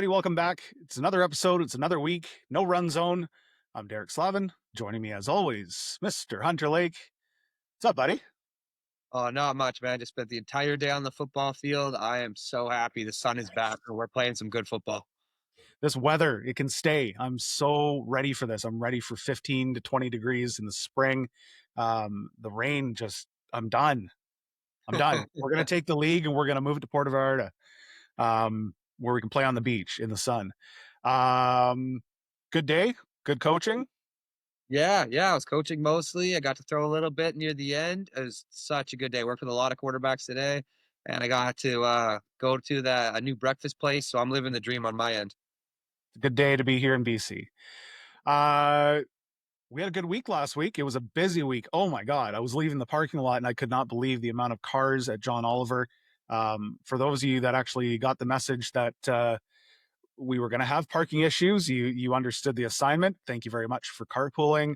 everybody. Welcome back. It's another episode. It's another week. No run zone. I'm Derek Slavin. Joining me, as always, Mr. Hunter Lake. What's up, buddy? Oh, not much, man. Just spent the entire day on the football field. I am so happy the sun is back and we're playing some good football. This weather, it can stay. I'm so ready for this. I'm ready for 15 to 20 degrees in the spring. The rain just, I'm done. I'm done. We're going to take the league and we're going to move it to Puerto Vallarta, where we can play on the beach in the sun. Good day. Good coaching. Yeah. I was coaching mostly. I got to throw a little bit near the end. It was such a good day. Worked with a lot of quarterbacks today, and I got to go to a new breakfast place. So I'm living the dream on my end. Good day to be here in BC. Uh, we had a good week last week. It was a busy week. Oh my God. I was leaving the parking lot and I could not believe the amount of cars at John Oliver. For those of you that actually got the message that we were going to have parking issues, you understood the assignment. Thank you very much for carpooling.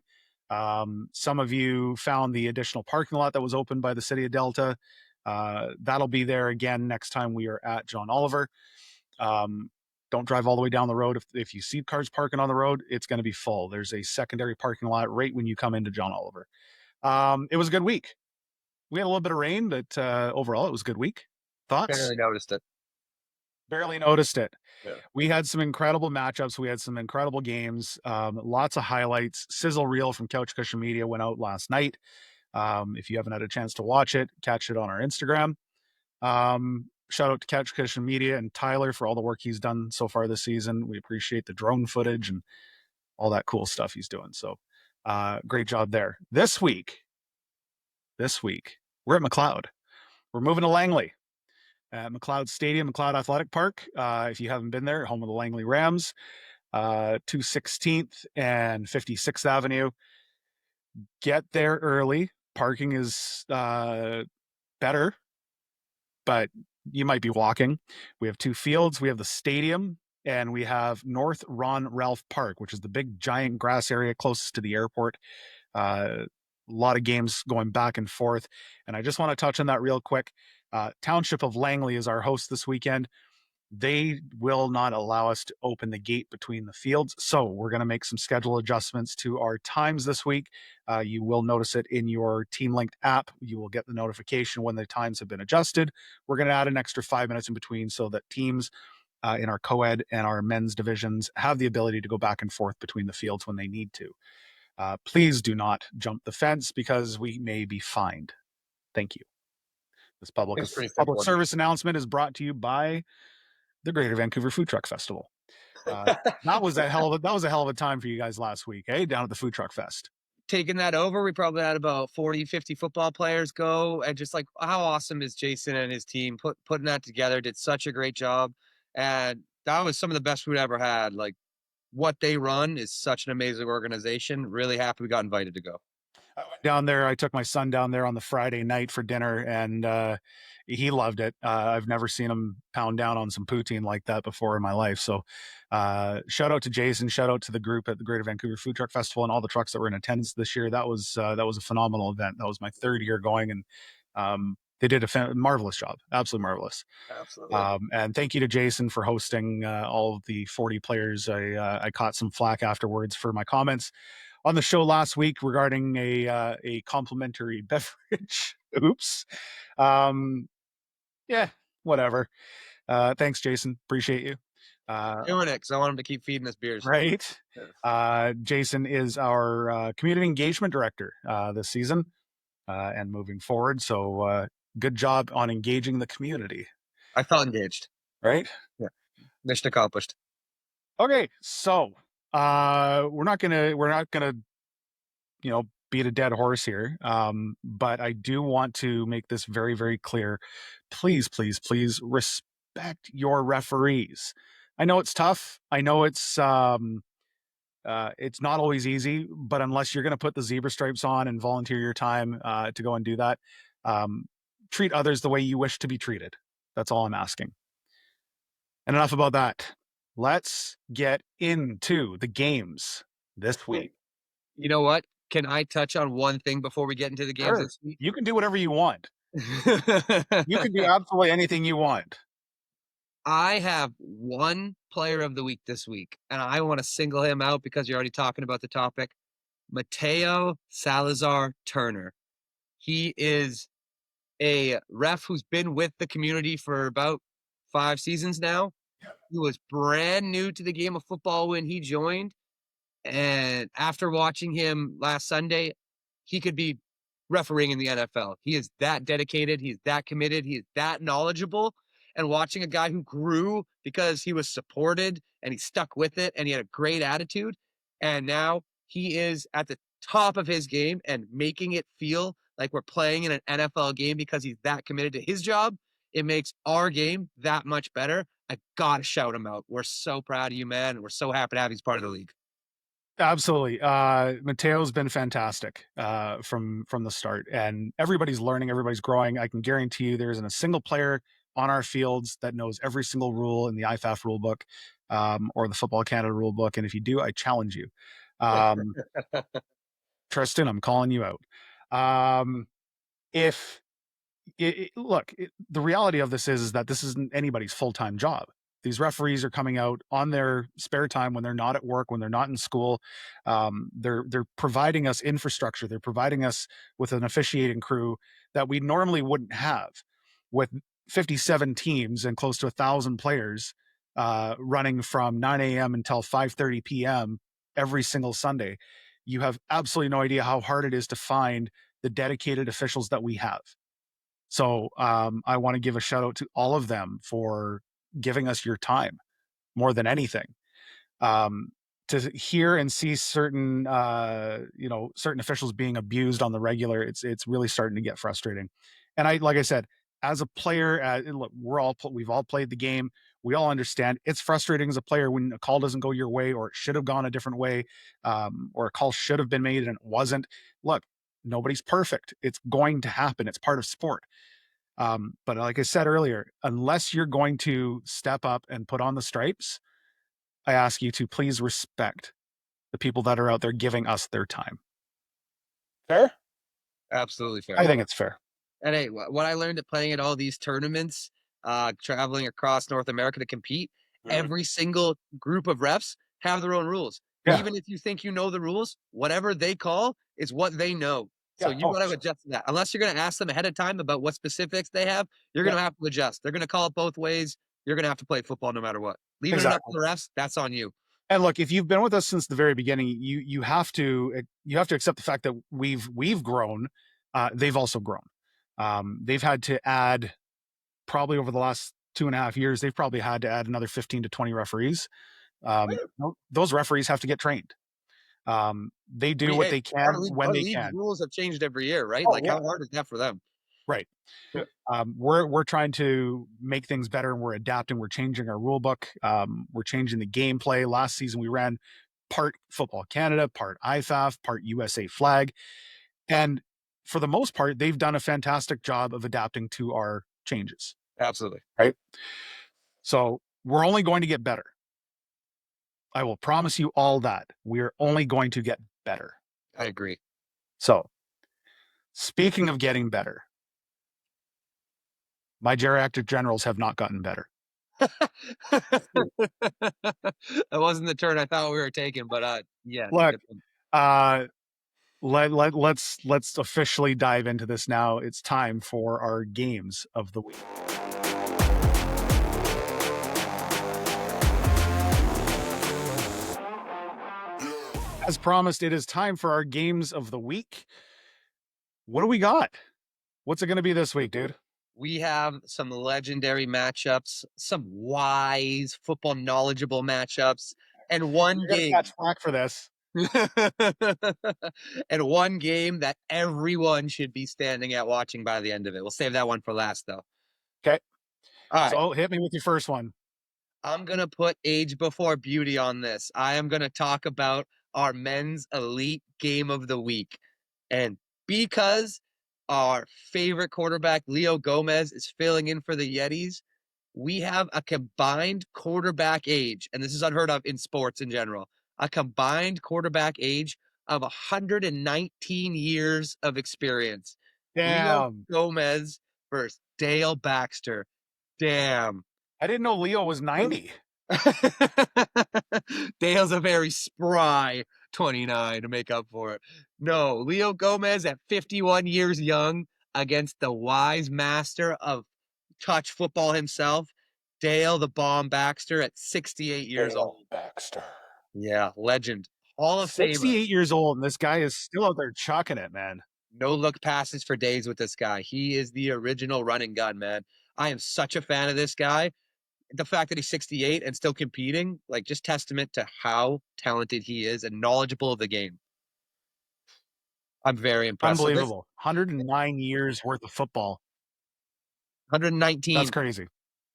Some of you found the additional parking lot that was opened by the city of Delta. That'll be there again next time we are at John Oliver. Don't drive all the way down the road. If you see cars parking on the road, it's going to be full. There's a secondary parking lot right when you come into John Oliver. It was a good week. We had a little bit of rain, but overall it was a good week. Thoughts? Barely noticed it. Barely noticed it. Yeah. We had some incredible matchups. We had some incredible games. Lots of highlights. Sizzle reel from Couch Cushion Media went out last night. If you haven't had a chance to watch it, catch it on our Instagram. Shout out to Couch Cushion Media and Tyler for all the work he's done so far this season. We appreciate the drone footage and all that cool stuff he's doing. So great job there. This week, we're at McLeod. We're moving to Langley at McLeod Stadium, McLeod Athletic Park. If you haven't been there, home of the Langley Rams, 216th and 56th Avenue. Get there early. Parking is better, but you might be walking. We have two fields. We have the stadium, and we have North Ron Ralph Park, which is the big giant grass area closest to the airport. A lot of games going back and forth. And I just want to touch on that real quick. Township of Langley is our host this weekend. They will not allow us to open the gate between the fields. So we're going to make some schedule adjustments to our times this week. You will notice it in your Team Linked app. You will get the notification when the times have been adjusted. We're going to add an extra 5 minutes in between so that teams in our co-ed and our men's divisions have the ability to go back and forth between the fields when they need to. Please do not jump the fence because we may be fined. Thank you. This public It's pretty public simple. service announcement is brought to you by the Greater Vancouver Food Truck Festival. That was a hell of a time for you guys last week, down at the Food Truck Fest. Taking that over, we probably had about 40, 50 football players go. And just like, how awesome is Jason and his team putting that together? Did such a great job. And that was some of the best food I ever had. Like, what they run is such an amazing organization. Really happy we got invited to go. I went down there. I took my son down there on the Friday night for dinner, and he loved it. I've never seen him pound down on some poutine like that before in my life. So shout out to Jason. Shout out to the group at the Greater Vancouver Food Truck Festival and all the trucks that were in attendance this year. That was a phenomenal event. That was my third year going, and they did a marvelous job. Absolutely marvelous. Absolutely. And thank you to Jason for hosting all of the 40 players. I caught some flack afterwards for my comments on the show last week regarding a complimentary beverage. Oops. Yeah, whatever. Thanks, Jason. Appreciate you. Doing it because I want him to keep feeding us beers. Right. Yeah. Jason is our community engagement director this season and moving forward. So good job on engaging the community. I felt engaged. Right. Yeah. Mission accomplished. Okay, so we're not gonna beat a dead horse here, but I do want to make this very, very clear. Please, please, please respect your referees. I know it's tough. I know it's not always easy, but unless you're going to put the zebra stripes on and volunteer your time to go and do that, treat others the way you wish to be treated. That's all I'm asking. And enough about that. Let's get into the games this week. You know what? Can I touch on one thing before we get into the games Sure. this week? You can do whatever you want. You can do absolutely anything you want. I have one player of the week this week, and I want to single him out because you're already talking about the topic. Mateo Salazar Turner. He is a ref who's been with the community for about 5 seasons now. He was brand new to the game of football when he joined, and after watching him last Sunday, he could be refereeing in the NFL. He is that dedicated, he's that committed, he is that knowledgeable. And watching a guy who grew because he was supported and he stuck with it and he had a great attitude. And now he is at the top of his game and making it feel like we're playing in an NFL game because he's that committed to his job. It makes our game that much better. I gotta shout him out. We're so proud of you, man. And we're so happy to have he's part of the league. Absolutely. Mateo's been fantastic from the start, and everybody's learning, everybody's growing. I can guarantee you, there isn't a single player on our fields that knows every single rule in the IFAF rule book or the Football Canada rule book. And if you do, I challenge you. Um, Tristan, I'm calling you out. If look, the reality of this is that this isn't anybody's full time job. These referees are coming out on their spare time when they're not at work, when they're not in school. They're providing us infrastructure. They're providing us with an officiating crew that we normally wouldn't have, with 57 teams and close to 1,000 players running from 9 a.m. until 5:30 p.m. every single Sunday. You have absolutely no idea how hard it is to find the dedicated officials that we have. So I want to give a shout out to all of them for giving us your time more than anything. Um, to hear and see certain certain officials being abused on the regular, it's really starting to get frustrating. And I, like I said, as a player, look, we've all played the game. We all understand it's frustrating as a player when a call doesn't go your way, or it should have gone a different way, or a call should have been made and it wasn't. Look, nobody's perfect. It's going to happen. It's part of sport. But like I said earlier, unless you're going to step up and put on the stripes, I ask you to please respect the people that are out there giving us their time. Fair? Absolutely I fair. think it's fair. And hey, what I learned at playing at all these tournaments, traveling across North America to compete, Mhm. every single group of refs have their own rules. Yeah. Even if you think you know the rules, whatever they call is what they know. So Yeah. you Oh, for got to sure. adjust to that. Unless you're going to ask them ahead of time about what specifics they have, you're Yeah. going to have to adjust. They're going to call it both ways. You're going to have to play football no matter what. Leaving it up to Exactly. the refs, that's on you. And look, if you've been with us since the very beginning, you have to accept the fact that we've grown. They've also grown. They've had to add, probably over the last 2.5 years, they've probably had to add another 15 to 20 referees. Those referees have to get trained. They do what Hey, they can when our they league can. rules have changed every year, right? Oh Like, yeah, how hard is that for them? right. Yeah. We're trying to make things better, and we're adapting. We're changing our rule book. We're changing the gameplay. Last season we ran part Football Canada, part IFAF, part USA Flag, and for the most part, they've done a fantastic job of adapting to our changes. Absolutely. Right. So we're only going to get better. I will promise you all that we're only going to get better. I agree. So speaking of getting better, my geriatric generals have not gotten better. That wasn't the turn I thought we were taking, but, yeah, Look, good one. uh, let's officially dive into this now. It's time for our games of the week. As promised, it is time for our games of the week. What do we got? What's it going to be this week, dude? We have some legendary matchups, some wise, football knowledgeable matchups, and one You're going to catch game. flack for this. And one game that everyone should be standing at watching by the end of it. We'll save that one for last, though. Okay. Alright. So hit me with your first one. I'm gonna put age before beauty on this. I am gonna talk about our men's elite game of the week. And because our favorite quarterback, Leo Gomez, is filling in for the Yetis, we have a combined quarterback age, and this is unheard of in sports in general, a combined quarterback age of 119 years of experience. Leo Damn. Gomez versus Dale Baxter. Damn. I didn't know Leo was 90. Dale's a very spry 29 to make up for it. No, Leo Gomez at 51 years young against the wise master of touch football himself, Dale the Bomb Baxter at 68 years old. Dale Baxter. Yeah, legend. Hall of Famer. 68 years old, and this guy is still out there chucking it, man. No look passes for days with this guy. He is the original running gun, man. I am such a fan of this guy. The fact that he's 68 and still competing, like just testament to how talented he is and knowledgeable of the game. I'm very impressed. So this Unbelievable. 109 years worth of football. That's 119. crazy.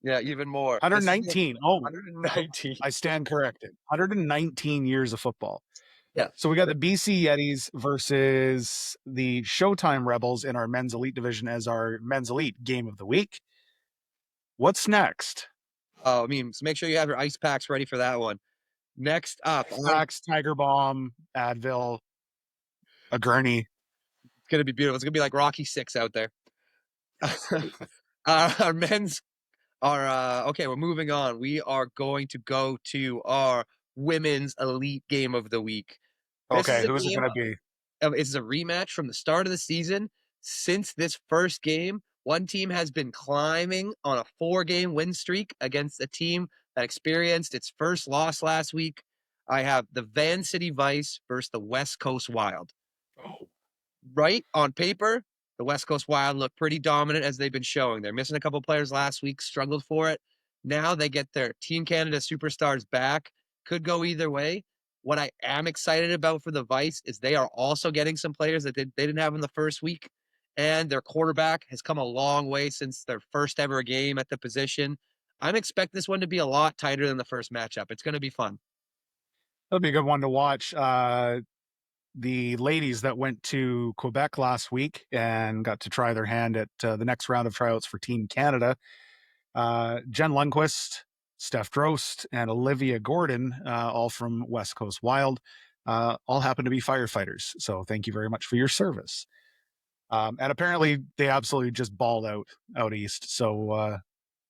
Yeah, even more. This is 119. Oh, 119. I stand corrected. 119 years of football. Yeah. So we got the BC Yetis versus the Showtime Rebels in our men's elite division as our men's elite game of the week. What's next? Oh, I mean, so make sure you have your ice packs ready for that one. Next up, Fax, Tiger Bomb, Advil, a gurney. it's gonna be beautiful. It's gonna be like Rocky 6 out there. Our men's okay, we're moving on. We are going to go to our women's elite game of the week. This is Okay, a who's it game going to be? it's a rematch from the start of the season. Since this first game, one team has been climbing on a 4-game win streak against a team that experienced its first loss last week. I have the Van City Vice versus the West Coast Wild. Oh, Right on paper, the West Coast Wild look pretty dominant as they've been showing. They're missing a couple players last week, struggled for it. Now they get their Team Canada superstars back. Could go either way. What I am excited about for the Vice is they are also getting some players that they didn't have in the first week. And their quarterback has come a long way since their first ever game at the position. I'm expecting this one to be a lot tighter than the first matchup. It's going to be fun. that'll be a good one to watch. The ladies that went to Quebec last week and got to try their hand at the next round of tryouts for Team Canada. Jen Lundquist, Steph Drost, and Olivia Gordon, all from West Coast Wild, all happen to be firefighters. So thank you very much for your service. And apparently they absolutely just balled out east. So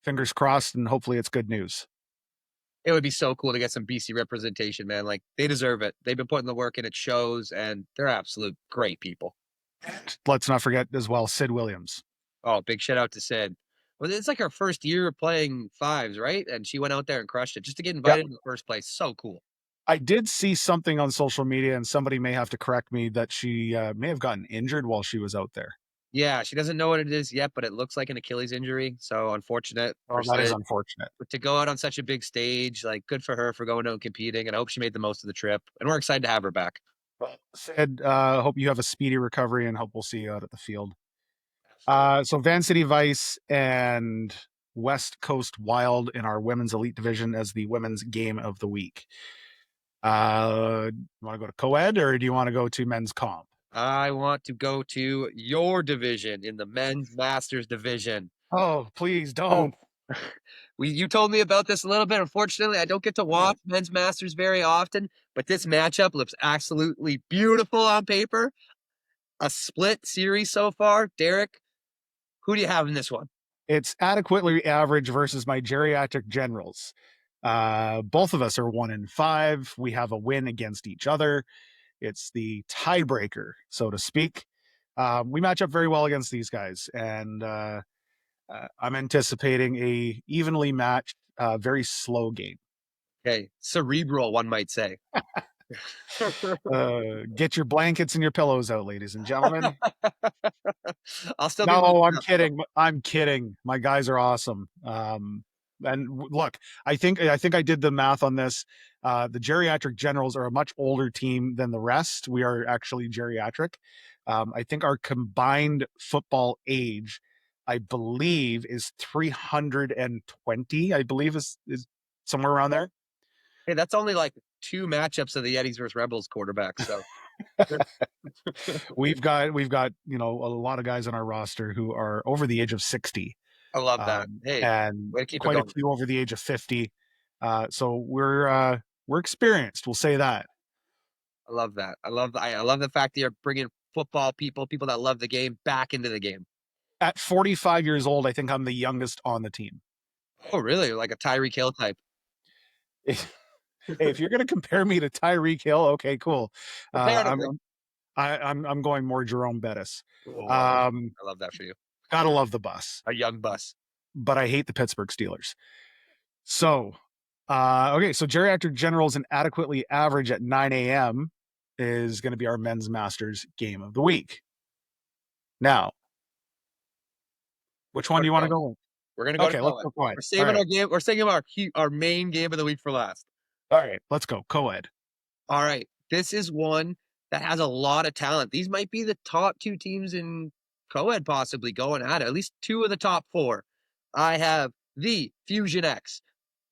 fingers crossed, and hopefully it's good news. It would be so cool to get some BC representation, man. Like they deserve it. They've been putting the work in, it shows, and they're absolute great people. Let's not forget as well Sid Williams. Oh, big shout out to Sid. Well, it's like her first year playing fives, right? And she went out there and crushed it just to get Yep. invited in the first place. So cool. I did see something on social media, and somebody may have to correct me that she may have gotten injured while she was out there. Yeah, she doesn't know what it is yet, but it looks like an Achilles injury. So unfortunate for Oh, that is Sid. unfortunate. But to go out on such a big stage, like good for her for going out and competing. And I hope she made the most of the trip. And we're excited to have her back. Well, Sid, hope you have a speedy recovery and hope we'll see you out at the field. Absolutely. So Van City Vice and West Coast Wild in our women's elite division as the women's game of the week. You want to go to co-ed or do you want to go to men's comp? I want to go to your division in the men's masters division. Oh, please don't. You told me about this a little bit. Unfortunately, I don't get to watch men's masters very often, but this matchup looks absolutely beautiful on paper. A split series so far. Derek, who do you have in this one? It's adequately average versus my geriatric generals. Both of us are 1-5. We have a win against each other. It's the tiebreaker, so to speak. We match up very well against these guys, and I'm anticipating a evenly matched, very slow game. Okay, cerebral, one might say. Get your blankets and your pillows out, ladies and gentlemen. I'll still be No, waking I'm up. kidding. I'm kidding. My guys are awesome. Look, I think I did the math on this. The geriatric generals are a much older team than the rest. We are actually geriatric. I think our combined football age, I believe, is 320. I believe is somewhere around there. Hey, that's only like 2 matchups of the Yetis versus Rebels quarterbacks. So We've got a lot of guys on our roster who are over the age of 60, I love that. Hey, and way to keep it quite a going. few over the age of 50. So we're experienced. We'll say that. I love that. I love the fact that you're bringing football people that love the game back into the game. At 45 years old, I think I'm the youngest on the team. Oh, really? Like a Tyreek Hill type? Hey, if you're gonna compare me to Tyreek Hill, okay, cool. Uh, I'm Comparatively. I'm going more Jerome Bettis. Oh, Um, I love that for you. gotta love the bus, A young bus. but I hate the Pittsburgh Steelers. So, okay, so geriatric generals and adequately average at 9 a.m. is going to be our men's masters game of the week. Now, which Which one one do to you want to go? go with? We're gonna go to Okay, let's co-ed. go co-ed. We're All saving right, our game. We're saving our main game of the week for last. all right, let's go co-ed. All right. This is one that has a lot of talent. These might be the top two teams in co-ed possibly going at it. At least two of the top four. I have the Fusion X,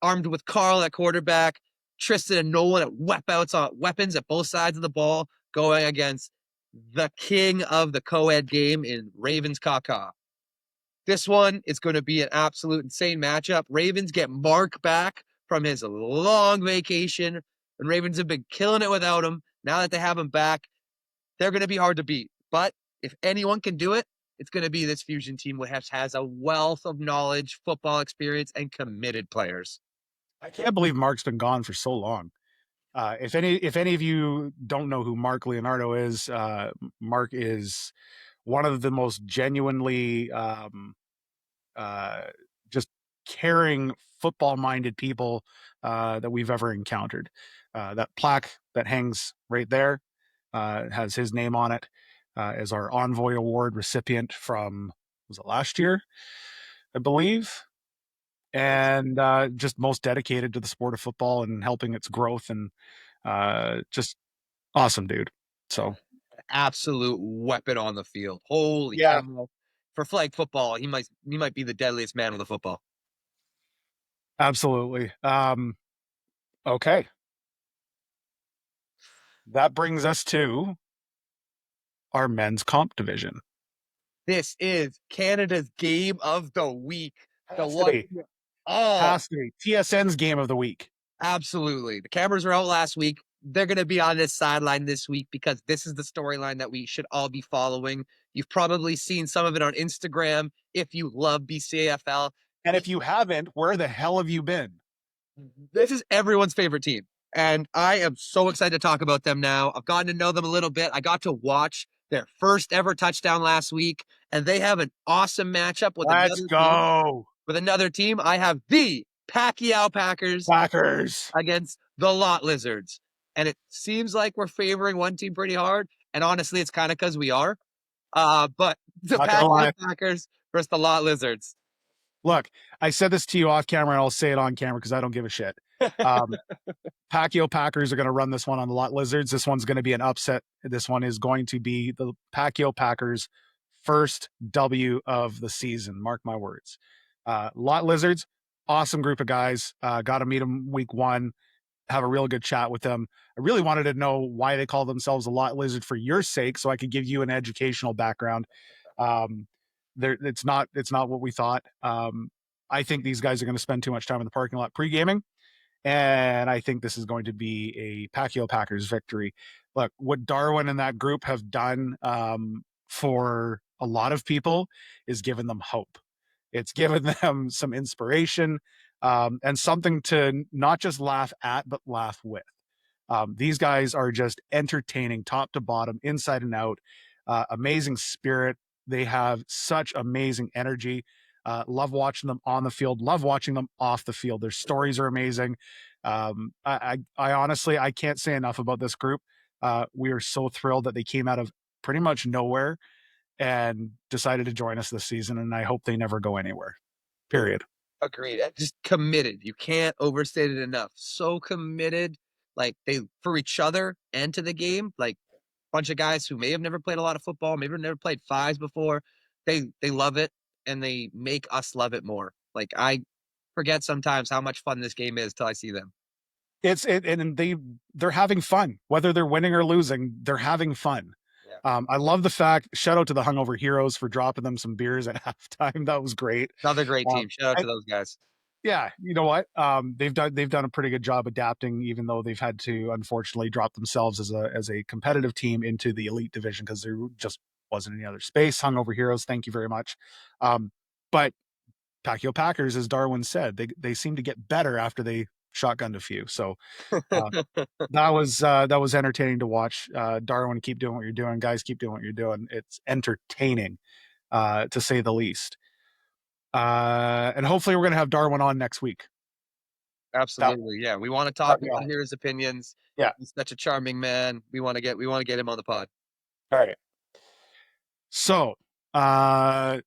armed with Carl at quarterback, Tristan and Nolan at weapons at both sides of the ball, going against the king of the co-ed game in Ravens Kaka. This one is going to be an absolute insane matchup. Ravens get Mark back from his long vacation, and Ravens have been killing it without him. Now that they have him back, they're going to be hard to beat. But if anyone can do it, it's going to be this Fusion team, which has a wealth of knowledge, football experience, and committed players. I can't believe Mark's been gone for so long. If any of you don't know who Mark Leonardo is, Mark is one of the most genuinely uh, just caring football minded people that we've ever encountered. That plaque that hangs right there has his name on it as our Envoy Award recipient from, was it last year, I believe? And just most dedicated to the sport of football and helping its growth, and just awesome dude. So, Absolute weapon on the field. Holy yeah, cow. For flag football, he might be the deadliest man with a football. absolutely. Okay. That brings us to our men's comp division. This is Canada's game of the week. The Has to one. be. Oh, Has to be. TSN's game of the week. absolutely. The cameras were out last week. They're going to be on this sideline this week because this is the storyline that we should all be following. You've probably seen some of it on Instagram if you love BCAFL. And if you haven't, where the hell have you been? This is everyone's favorite team. And I am so excited to talk about them now. I've gotten to know them a little bit. I got to watch their first ever touchdown last week, and they have an awesome matchup with Let's another team. go. With another team, I have the Pacquiao Packers Packers. against the Lot Lizards. And it seems like we're favoring one team pretty hard. And honestly, it's kind of because we are. But the Not gonna Pacquiao lie. Packers versus the Lot Lizards. Look, I said this to you off camera, and I'll say it on camera because I don't give a shit. Um, Pacquiao Packers are going to run this one on the Lot Lizards. This one's going to be an upset. This one is going to be the Pacquiao Packers' first W of the season. Mark my words. Lot Lizards, awesome group of guys. Got to meet them week one, have a real good chat with them. I really wanted to know why they call themselves a Lot Lizard for your sake, so I could give you an educational background. Um, it's not what we thought. I think these guys are going to spend too much time in the parking lot pre-gaming, and I think this is going to be a Pacquiao Packers victory. Look, what Darwin and that group have done for a lot of people is given them hope. It's given them some inspiration and something to not just laugh at, but laugh with. These guys are just entertaining top to bottom, inside and out. Amazing spirit. They have such amazing energy. Love watching them on the field. Love watching them off the field. Their stories are amazing. I honestly I can't say enough about this group. We are so thrilled that they came out of pretty much nowhere and decided to join us this season, and I hope they never go anywhere. Period. Agreed. Just committed. You can't overstate it enough. So committed, like they for each other and to the game. Like bunch of guys who may have never played a lot of football, maybe never played fives before. They love it and they make us love it more. Like I forget sometimes how much fun this game is till I see them. And they're having fun, whether they're winning or losing. They're having fun. Yeah. I love the fact. Shout out to the Hungover Heroes for dropping them some beers at halftime. That was great. Another great Um, team. Shout out and to those guys. yeah, you know what? They've done a pretty good job adapting, even though they've had to unfortunately drop themselves as a competitive team into the elite division because there just wasn't any other space. Hungover Heroes, thank you very much. But Pacquiao Packers, as Darwin said, they seem to get better after they shotgunned a few. So uh, that was entertaining to watch. Darwin, keep doing what you're doing, guys. Keep doing what you're doing. It's entertaining, to say the least. And hopefully, we're going to have Darwin on next week. That Absolutely. Yeah. We want to talk. that'd We be want to awesome. hear his opinions. Yeah. He's such a charming man. We want to get him on the pod. All right. So, uh,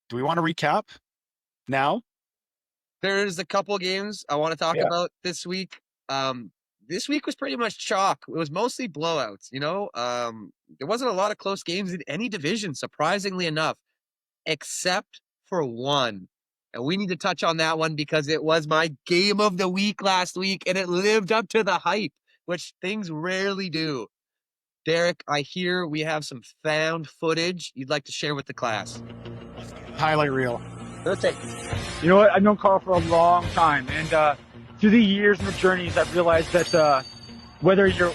do we want to recap now? There's a couple games I want to talk Yeah. about this week. Um, this week was pretty much chalk. It was mostly blowouts, you know. There wasn't a lot of close games in any division, surprisingly enough, except for one. And we need to touch on that one because it was my game of the week last week and it lived up to the hype, which things rarely do. Derek, I hear we have some found footage you'd like to share with the class. Highlight reel. Let's take You know what? I've known Carl for a long time, and through the years and the journeys, I've realized that whether you're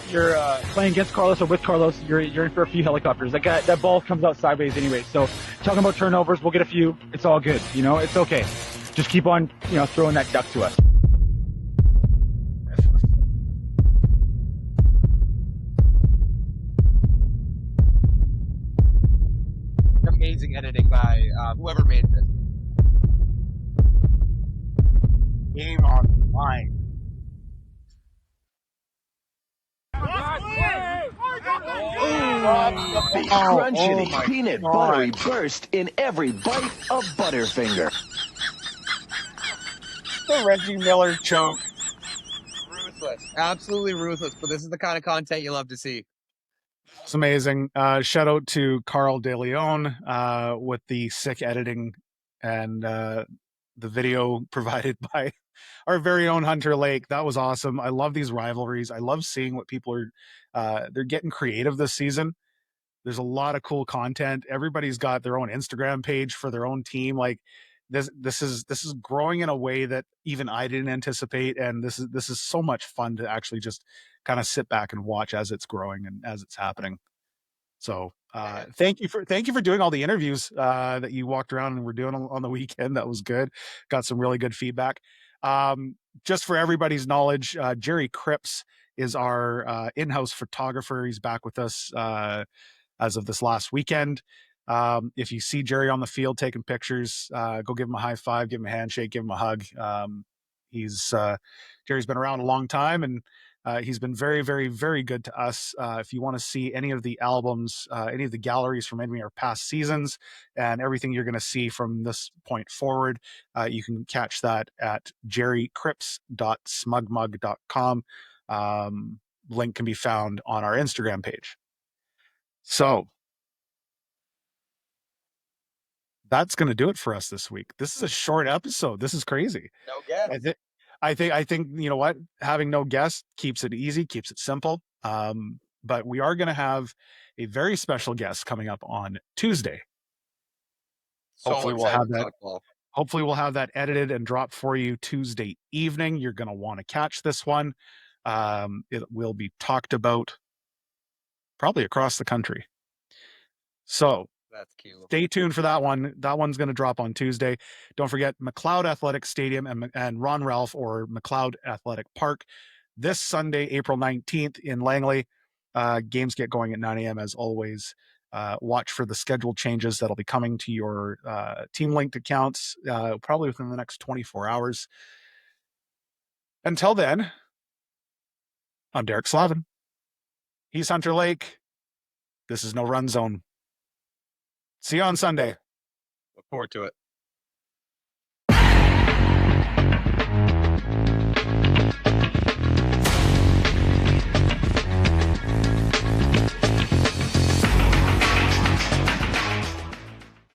playing against Carlos or with Carlos, you're in for a few helicopters. That ball comes out sideways anyway. So talking about turnovers, we'll get a few. It's all good. You know, it's okay. Just keep on, throwing that duck to us. amazing editing by whoever made this. Game on the line. The crunchity, peanut buttery burst in every bite of Butterfinger. The Reggie Miller choke. Ruthless. Absolutely ruthless. But this is the kind of content you love to see. It's amazing. Shout out to Carl De Leon with the sick editing and the video provided by our very own Hunter Lake. That was awesome. I love these rivalries. I love seeing what people are they're getting creative this season. There's a lot of cool content. Everybody's got their own Instagram page for their own team. Like this is growing in a way that even I didn't anticipate, and this is so much fun to actually just kind of sit back and watch as it's growing and as it's happening. So thank you for doing all the interviews that you walked around and were doing on the weekend. That was good. Got some really good feedback. Just for everybody's knowledge, Jerry Cripps is our in-house photographer. He's back with us as of this last weekend. If you see Jerry on the field taking pictures, go give him a high five, give him a handshake, give him a hug. He's Jerry's been around a long time, and he's been very, very, very good to us. If you want to see any of the albums, any of the galleries from any of our past seasons, and everything you're going to see from this point forward, you can catch that at jerrycripps.smugmug.com. Link can be found on our Instagram page. So that's going to do it for us this week. This is a short episode. This is crazy. No guess. I think you know what? Having no guest keeps it easy, keeps it simple. But we are going to have a very special guest coming up on Tuesday. Hopefully we'll have that. Hopefully we'll have that edited and dropped for you Tuesday evening. You're going to want to catch this one. It will be talked about probably across the country. So That's cute. stay tuned for that one. That one's going to drop on Tuesday. Don't forget McLeod Athletic Stadium and Ron Ralph or McLeod Athletic Park this Sunday, April 19th in Langley. Games get going at 9 a.m. as always. Watch for the schedule changes that'll be coming to your team linked accounts probably within the next 24 hours. Until then, I'm Derek Slavin. He's Hunter Lake. This is No Run Zone. See you on Sunday. Look forward to it.